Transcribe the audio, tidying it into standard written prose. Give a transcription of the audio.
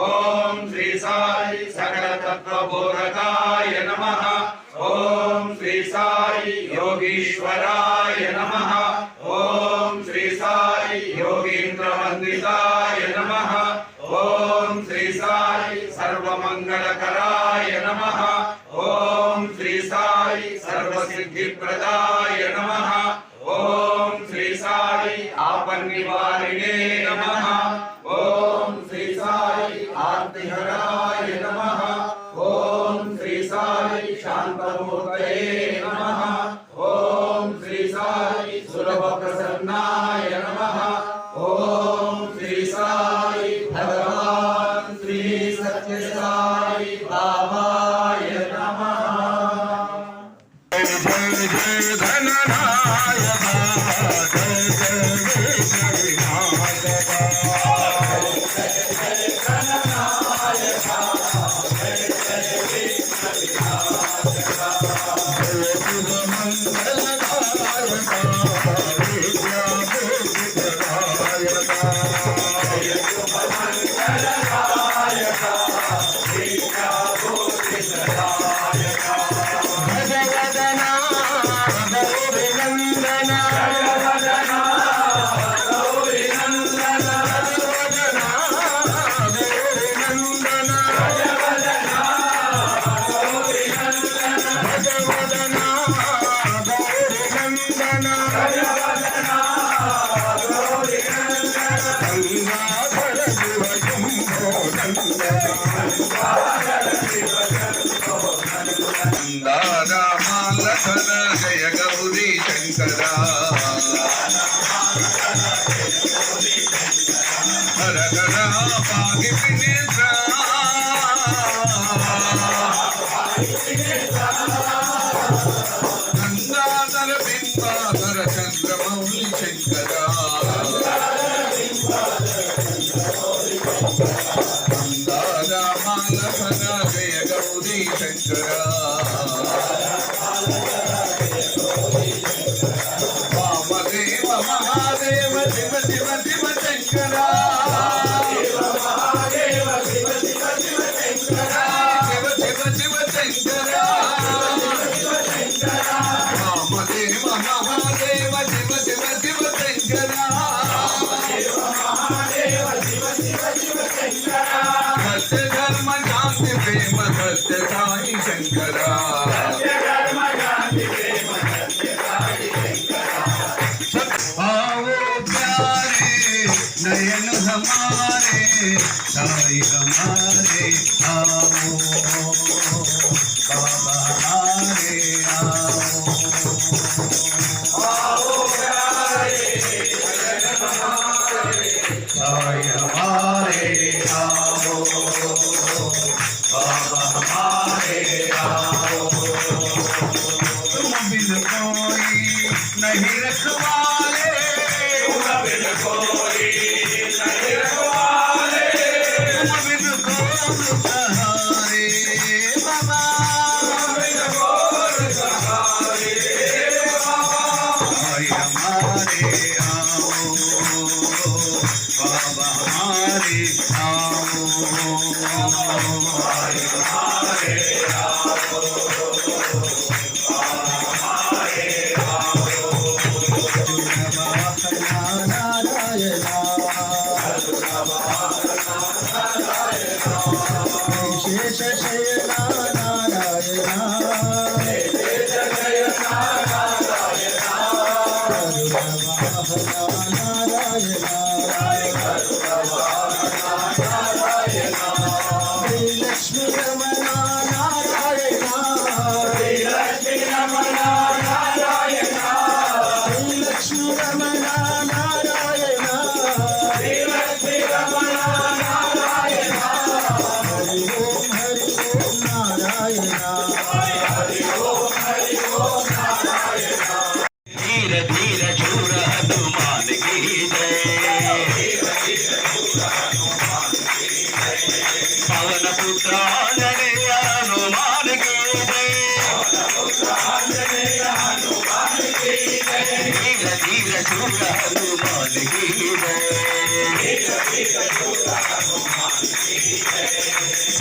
ఓం శ్రీ సాయి సకల తత్వ బోధకాయ నమః. ఓం శ్రీ సాయి యోగీశ్వరాయ నమః. ఓం శ్రీ సాయి యోగీంద్ర వందితాయ నమః. ఓం శ్రీ సాయి సర్వమంగళకరాయ నమః. ఓం శ్రీ సాయి సర్వసిద్ధిప్రదాయ నమః. ఓం శ్రీ సాయి ఆపన్నివారిణే నమః. ఓం శ్రీ సాయి ఆర్తిహరాయ నమః. ఓం శ్రీ సాయి శాంతమూర్తయే నమః. ఓం శ్రీ సాయి సులభ ప్రసన్నాయ నమః. ఓం శ్రీ సాయి భగవాన్ శ్రీ సత్య సాయి బాబాయ నమః. జయ జయ ధననాయక జయ జయ జయ గౌరీ శంకర హర హర పాగి వినేత్ర గంగాధర బింబాధర చంద్రమౌళి శంకర గంగాధర జయ గౌరీ శంకర नयन हमारे साई हमारे आओ बाबा हमारे आओ प्यारे नयन हमारे साई हमारे आओ बाबा हमारे आओ तुम बिन कोई नहीं रखवाले तुम बिन कोई पवन पुत्र हनुमान की धीर धीर शूर हनुमान की